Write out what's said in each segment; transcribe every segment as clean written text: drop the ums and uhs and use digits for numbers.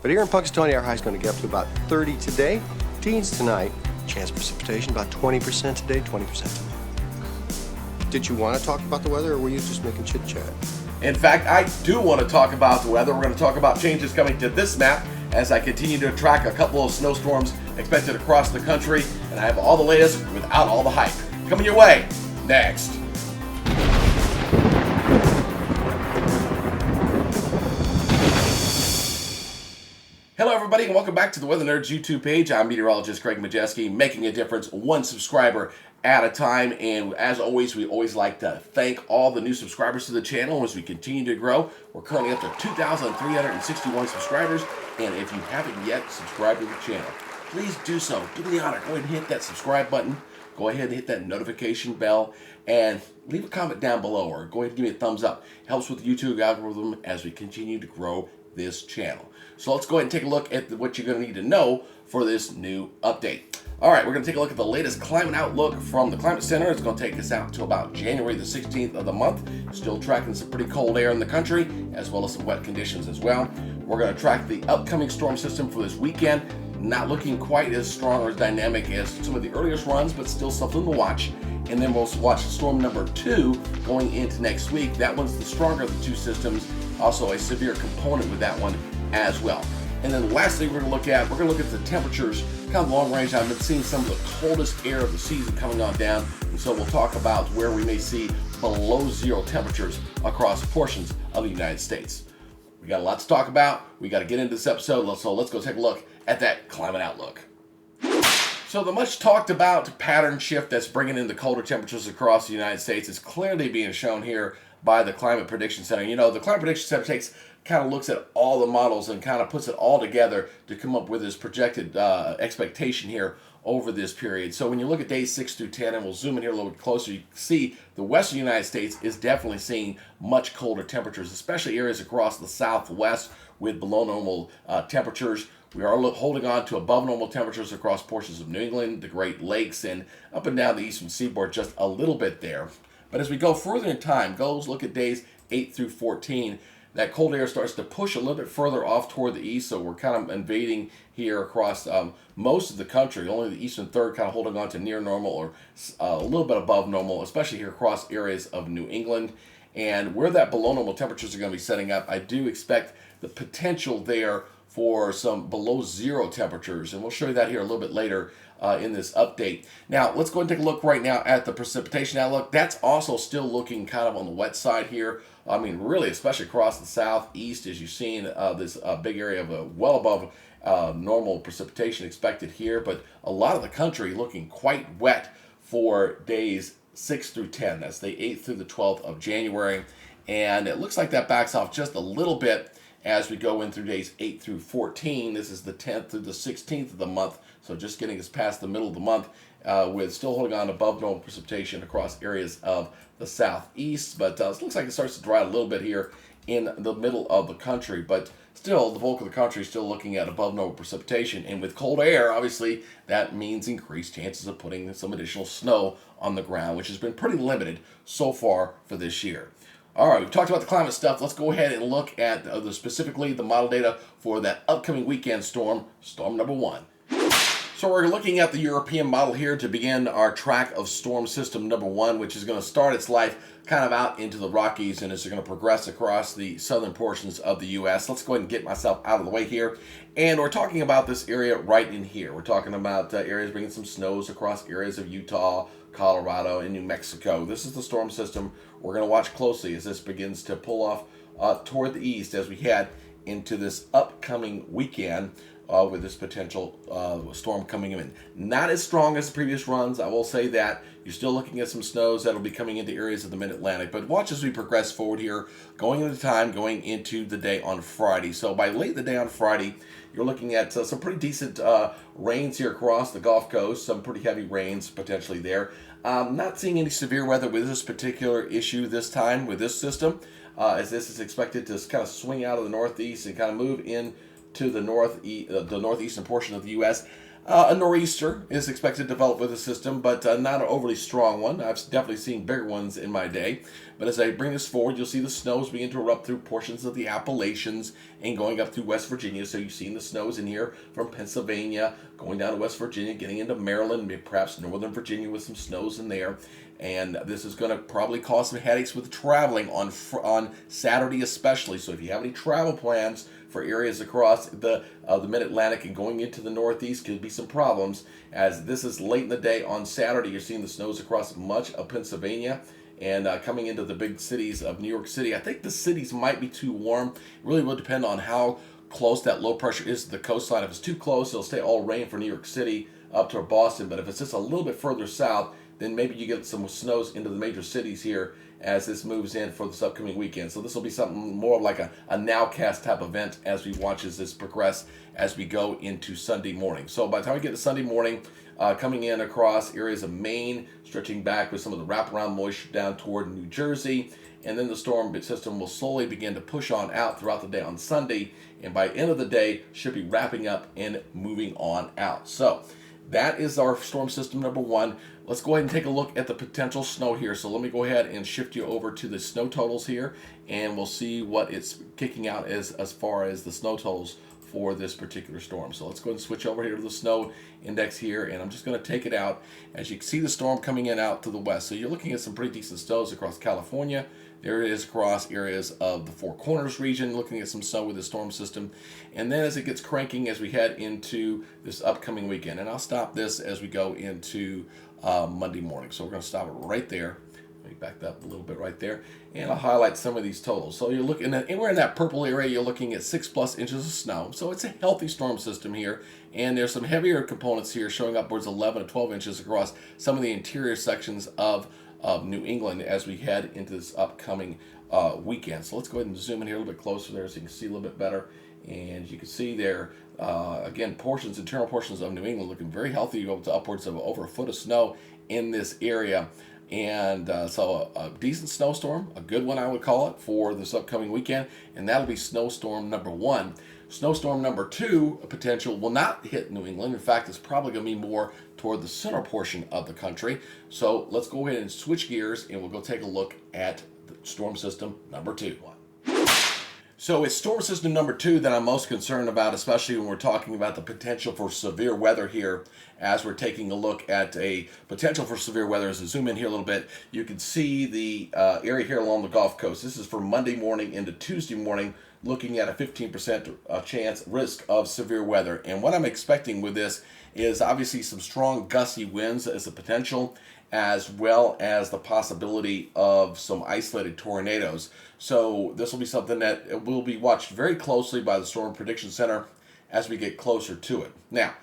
But here in Punxsutawney, our high is going to get up to about 30 today. Teens tonight. Chance of precipitation about 20% today, 20% tomorrow. Did you want to talk about the weather, or were you just making chit-chat? In fact, I do want to talk about the weather. We're going to talk about changes coming to this map as I continue to track a couple of snowstorms expected across the country, and I have all the latest without all the hype. Coming your way next. Hello everybody and welcome back to the Weather Nerds YouTube page. I'm meteorologist Craig Majeski, making a difference one subscriber at a time. And as always, we always like to thank all the new subscribers to the channel as we continue to grow. We're currently up to 2,361 subscribers. And if you haven't yet subscribed to the channel, please do so. Do me the honor. Go ahead and hit that subscribe button. Go ahead and hit that notification bell and leave a comment down below, or go ahead and give me a thumbs up. It helps with the YouTube algorithm as we continue to grow this channel. So let's go ahead and take a look at what you're going to need to know for this new update. All right, we're going to take a look at the latest climate outlook from the Climate Center. It's going to take us out to about January the 16th of the month. Still tracking some pretty cold air in the country, as well as some wet conditions as well. We're going to track the upcoming storm system for this weekend. Not looking quite as strong or as dynamic as some of the earliest runs, but still something to watch. And then we'll watch storm number 2 going into next week. That one's the stronger of the two systems. Also a severe component with that one as well. And then lastly, we're going to look at the temperatures, kind of long range. I've been seeing some of the coldest air of the season coming on down, and so we'll talk about where we may see below zero temperatures across portions of the United States. We got a lot to talk about. We got to get into this episode, so let's go take a look at that climate outlook. So the much talked about pattern shift that's bringing in the colder temperatures across the United States is clearly being shown here by the Climate Prediction Center. You know, the Climate Prediction Center kind of looks at all the models and kind of puts it all together to come up with this projected expectation here over this period. So when you look at days 6 through 10, and we'll zoom in here a little bit closer, you can see the western United States is definitely seeing much colder temperatures, especially areas across the southwest with below normal temperatures. We are holding on to above normal temperatures across portions of New England, the Great Lakes, and up and down the eastern seaboard just a little bit there. But as we go further in time, look at days 8 through 14, that cold air starts to push a little bit further off toward the east, so we're kind of invading here across most of the country. Only the eastern third kind of holding on to near normal or a little bit above normal, especially here across areas of New England. And where that below normal temperatures are going to be setting up, I do expect the potential there for some below zero temperatures, and we'll show you that here a little bit later in this update. Now, let's go and take a look right now at the precipitation outlook. That's also still looking kind of on the wet side here. I mean, really, especially across the southeast, as you've seen this big area of well above normal precipitation expected here, but a lot of the country looking quite wet for days 6 through 10. That's the 8th through the 12th of January, and it looks like that backs off just a little bit as we go in through days 8 through 14. This is the 10th through the 16th of the month, so just getting us past the middle of the month with still holding on above normal precipitation across areas of the southeast. But it looks like it starts to dry a little bit here in the middle of the country, but still the bulk of the country is still looking at above normal precipitation. And with cold air, obviously, that means increased chances of putting some additional snow on the ground, which has been pretty limited so far for this year. All right, we've talked about the climate stuff. Let's go ahead and look at specifically the model data for that upcoming weekend storm number 1. So we're looking at the European model here to begin our track of storm system number 1, which is going to start its life kind of out into the Rockies and is going to progress across the southern portions of the U.S. Let's go ahead and get myself out of the way here. And we're talking about this area right in here. We're talking about areas bringing some snows across areas of Utah, Colorado, and New Mexico. This is the storm system we're going to watch closely as this begins to pull off toward the east as we head into this upcoming weekend with this potential storm coming in. Not as strong as the previous runs, I will say that. You're still looking at some snows that'll be coming into areas of the Mid-Atlantic, but watch as we progress forward here, going into the day on Friday. So by late in the day on Friday, you're looking at some pretty decent rains here across the Gulf Coast, some pretty heavy rains potentially there. Not seeing any severe weather with this particular issue this time with this system, as this is expected to kind of swing out of the northeast and kind of move in to the northeastern portion of the U.S. A nor'easter is expected to develop with the system, but not an overly strong one. I've definitely seen bigger ones in my day. But as I bring this forward, you'll see the snows begin to erupt through portions of the Appalachians and going up through West Virginia. So you've seen the snows in here from Pennsylvania, going down to West Virginia, getting into Maryland, maybe perhaps Northern Virginia with some snows in there. And this is going to probably cause some headaches with traveling on Saturday especially. So if you have any travel plans for areas across the Mid-Atlantic and going into the Northeast, could be some problems, as this is late in the day on Saturday. You're seeing the snows across much of Pennsylvania and coming into the big cities of New York City. I think the cities might be too warm. It really will depend on how close that low pressure is to the coastline. If it's too close, it'll stay all rain for New York City up to Boston. But if it's just a little bit further south, then maybe you get some snows into the major cities here as this moves in for this upcoming weekend. So this will be something more like a nowcast type event as we watch as this progress as we go into Sunday morning. So by the time we get to Sunday morning, coming in across areas of Maine, stretching back with some of the wraparound moisture down toward New Jersey, and then the storm system will slowly begin to push on out throughout the day on Sunday, and by end of the day should be wrapping up and moving on out. So that is our storm system number one. Let's go ahead and take a look at the potential snow here. So let me go ahead and shift you over to the snow totals here, and we'll see what it's kicking out as far as the snow totals for this particular storm. So let's go ahead and switch over here to the snow index here, and I'm just going to take it out. As you can see, the storm coming in out to the west. So you're looking at some pretty decent snows across California. There it is across areas of the Four Corners region, looking at some snow with the storm system. And then as it gets cranking as we head into this upcoming weekend, and I'll stop this as we go into Monday morning. So we're going to stop it right there. Let me back that up a little bit right there, and I'll highlight some of these totals. So you're looking at, and we're in that purple area, you're looking at 6+ inches of snow. So it's a healthy storm system here, and there's some heavier components here showing upwards 11 to 12 inches across some of the interior sections of New England as we head into this upcoming weekend. So let's go ahead and zoom in here a little bit closer there so you can see a little bit better. And you can see there, again, internal portions of New England looking very healthy. You go up to upwards of over a foot of snow in this area. And so a decent snowstorm, a good one I would call it, for this upcoming weekend. And that'll be snowstorm number one. Snowstorm number two, potential, will not hit New England. In fact, it's probably going to be more toward the center portion of the country. So let's go ahead and switch gears, and we'll go take a look at the storm system number two. So it's storm system number two that I'm most concerned about, especially when we're talking about the potential for severe weather here. As we're taking a look at a potential for severe weather, as I zoom in here a little bit, you can see the area here along the Gulf Coast. This is for Monday morning into Tuesday morning, looking at a 15% chance risk of severe weather. And what I'm expecting with this is obviously some strong gusty winds as a potential, as well as the possibility of some isolated tornadoes. So this will be something that will be watched very closely by the Storm Prediction Center as we get closer to it. Now,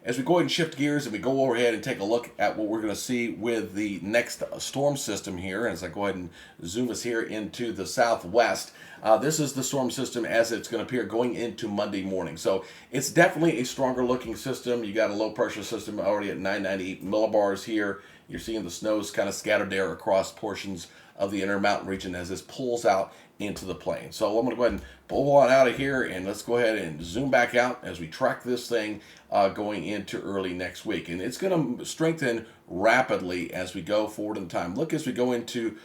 as we go ahead and shift gears and we go overhead and take a look at what we're going to see with the next storm system here, as I go ahead and zoom us here into the southwest, this is the storm system as it's going to appear going into Monday morning. So it's definitely a stronger looking system. You got a low pressure system already at 998 millibars here. You're seeing the snows kind of scattered there across portions of the Intermountain region as this pulls out into the plain. So I'm going to go ahead and pull on out of here, and let's go ahead and zoom back out as we track this thing going into early next week. And it's going to strengthen rapidly as we go forward in time. Look, as we go into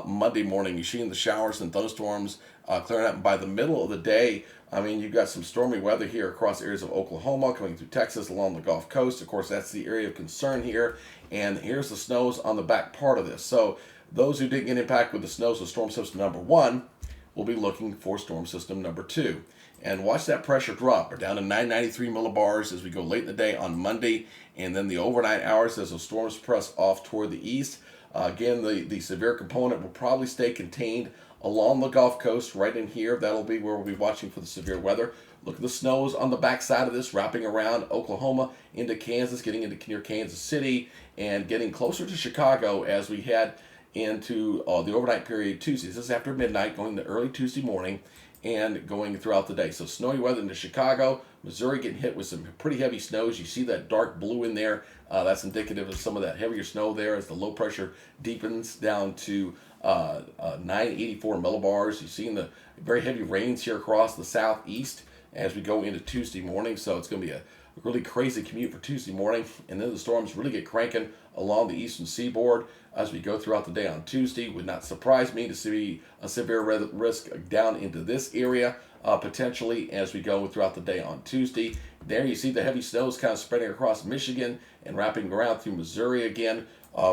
Monday morning, you're seeing the showers and thunderstorms clearing up. By the middle of the day, I mean, you've got some stormy weather here across areas of Oklahoma, coming through Texas along the Gulf Coast. Of course, that's the area of concern here. And here's the snows on the back part of this. So those who didn't get impacted with the snows of storm system number one will be looking for storm system number two. And watch that pressure drop. We're down to 993 millibars as we go late in the day on Monday. And then the overnight hours as the storms press off toward the east. Again, the severe component will probably stay contained along the Gulf Coast right in here. That'll be where we'll be watching for the severe weather. Look at the snows on the backside of this, wrapping around Oklahoma into Kansas, getting into near Kansas City, and getting closer to Chicago as we head into the overnight period Tuesday. This is after midnight, going to early Tuesday morning, and going throughout the day. So snowy weather into Chicago, Missouri getting hit with some pretty heavy snows. You see that dark blue in there. That's indicative of some of that heavier snow there as the low pressure deepens down to 984 millibars. You're seeing the very heavy rains here across the southeast. as we go into Tuesday morning. So it's going to be a really crazy commute for Tuesday morning, and then the storms really get cranking along the eastern seaboard as we go throughout the day on Tuesday. Would not surprise me to see a severe risk down into this area potentially as we go throughout the day on Tuesday. There you see the heavy snows kind of spreading across Michigan and wrapping around through Missouri again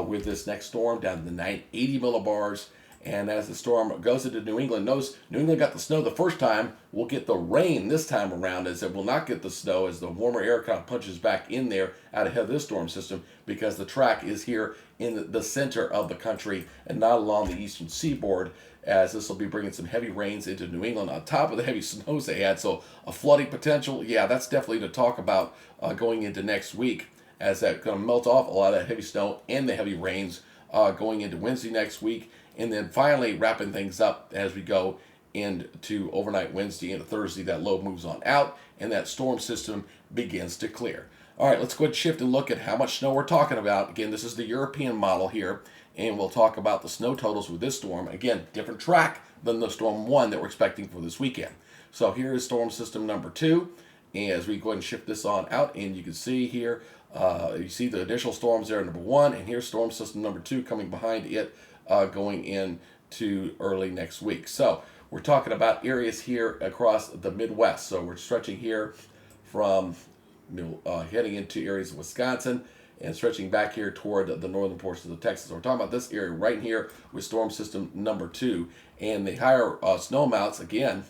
with this next storm down to the 980 millibars. And as the storm goes into New England, notice New England got the snow the first time. We'll get the rain this time around, as it will not get the snow as the warmer air kind of punches back in there out ahead of this storm system, because the track is here in the center of the country and not along the eastern seaboard, as this will be bringing some heavy rains into New England on top of the heavy snows they had. So a flooding potential, yeah, that's definitely to talk about going into next week, as that going to melt off a lot of that heavy snow and the heavy rains going into Wednesday next week. And then finally wrapping things up as we go into overnight Wednesday into Thursday, that low moves on out and that storm system begins to clear. All right, let's go ahead and shift and look at how much snow we're talking about. Again, this is the European model here, and we'll talk about the snow totals with this storm. Again, different track than the storm 1 that we're expecting for this weekend. So here is storm system number 2. And as we go ahead and shift this on out, and you can see here, you see the initial storms there, number 1, and here's storm system number 2 coming behind it, going into early next week. So we're talking about areas here across the Midwest. So we're stretching here from heading into areas of Wisconsin and stretching back here toward the northern portions of Texas. So we're talking about this area right here with storm system number 2, and the higher snow amounts, again,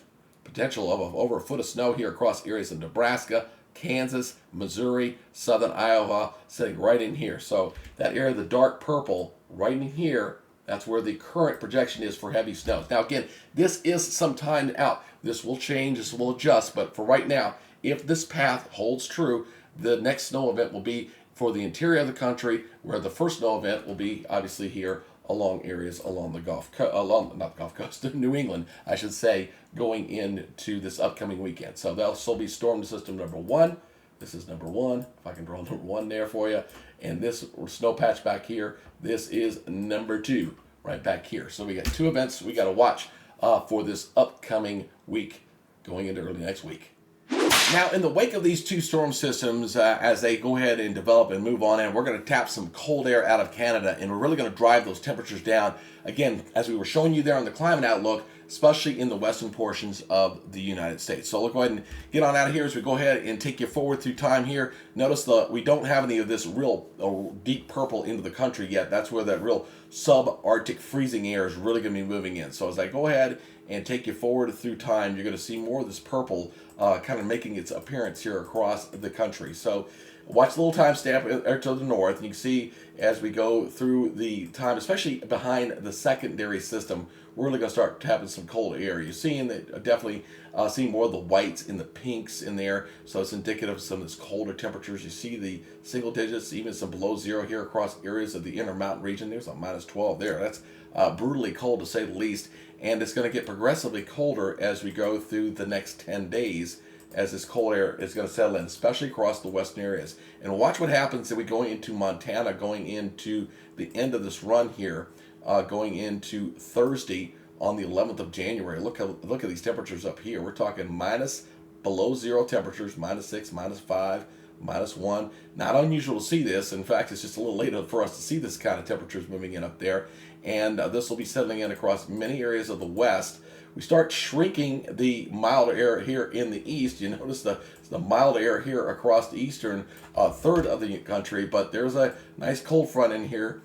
potential of over a foot of snow here across areas of Nebraska, Kansas, Missouri, southern Iowa, sitting right in here. So that area, the dark purple, right in here, that's where the current projection is for heavy snows. Now, again, this is some time out. This will change, this will adjust, but for right now, if this path holds true, the next snow event will be for the interior of the country, where the first snow event will be obviously here along areas along the New England, I should say, going into this upcoming weekend. So that'll still be storm system number 1. This is number 1, if I can draw number 1 there for you. And this snow patch back here, this is number 2, right back here. So we got 2 events we got to watch for this upcoming week, going into early next week. Now, in the wake of these 2 storm systems, as they go ahead and develop and move on in, we're going to tap some cold air out of Canada, and we're really going to drive those temperatures down. Again, as we were showing you there on the climate outlook, especially in the western portions of the United States. So let's go ahead and get on out of here as we go ahead and take you forward through time here. Notice we don't have any of this real deep purple into the country yet. That's where that real subarctic freezing air is really going to be moving in. So as I go ahead and take you forward through time, you're going to see more of this purple kind of making its appearance here across the country. So watch the little timestamp to the north, and you can see as we go through the time, especially behind the secondary system, we're really going to start having some cold air. You're seeing that definitely seeing more of the whites and the pinks in there, so it's indicative of some of this colder temperatures. You see the single digits, even some below 0 here across areas of the Intermountain region. There's a minus 12 there. That's brutally cold to say the least, and it's going to get progressively colder as we go through the next 10 days, as this cold air is going to settle in, especially across the western areas. And watch what happens as we go into Montana, going into the end of this run here, going into Thursday on the 11th of January. Look at these temperatures up here. We're talking below 0 temperatures, -6, -5, -1. Not unusual to see this. In fact, it's just a little later for us to see this kind of temperatures moving in up there. And this will be settling in across many areas of the west. We start shrinking the mild air here in the east. You notice the mild air here across the eastern third of the country, but there's a nice cold front in here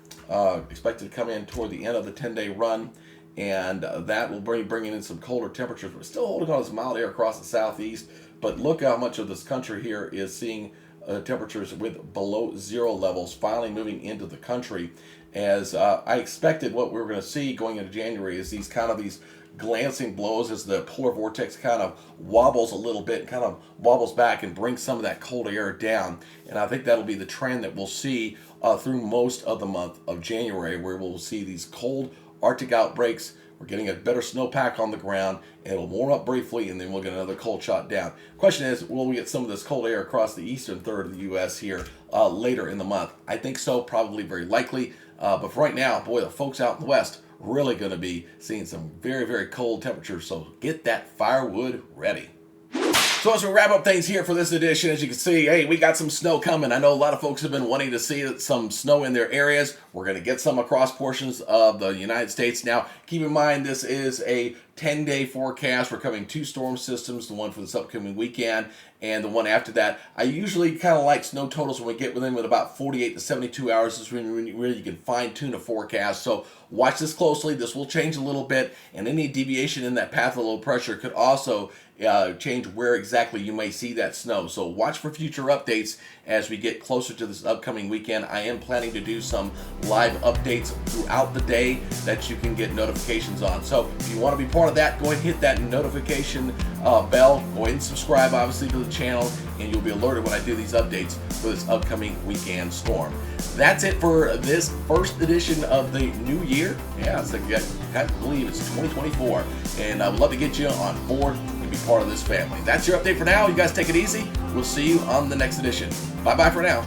expected to come in toward the end of the 10-day run, and that will bring in some colder temperatures. We're still holding on to this mild air across the southeast, but look how much of this country here is seeing temperatures with below 0 levels finally moving into the country. As I expected, what we were going to see going into January is these glancing blows as the polar vortex kind of wobbles a little bit and kind of wobbles back and brings some of that cold air down. And I think that'll be the trend that we'll see through most of the month of January, where we'll see these cold Arctic outbreaks. We're getting a better snowpack on the ground, and it'll warm up briefly, and then we'll get another cold shot down. Question is, will we get some of this cold air across the eastern third of the U.S. here later in the month? I think so, probably very likely. But for right now, boy, the folks out in the west really going to be seeing some very, very cold temperatures, so get that firewood ready. So as we wrap up things here for this edition, as you can see, hey, we got some snow coming. I know a lot of folks have been wanting to see some snow in their areas. We're going to get some across portions of the United States. Now, keep in mind, this is a 10-day forecast. We're covering 2 storm systems, the one for this upcoming weekend and the one after that. I usually kind of like snow totals when we get within with about 48 to 72 hours. This is when you can fine-tune a forecast. So watch this closely. This will change a little bit, and any deviation in that path of low pressure could also change where exactly you may see that snow. So watch for future updates as we get closer to this upcoming weekend. I am planning to do some live updates throughout the day that you can get notifications on. So if you want to be part of that, go ahead and hit that notification bell. Go ahead and subscribe, obviously, to the channel, and you'll be alerted when I do these updates for this upcoming weekend storm. That's it for this first edition of the new year. Yeah, it's like, I have to believe it's 2024, and I would love to get you on board and be part of this family. That's your update for now. You guys take it easy. We'll see you on the next edition. Bye-bye for now.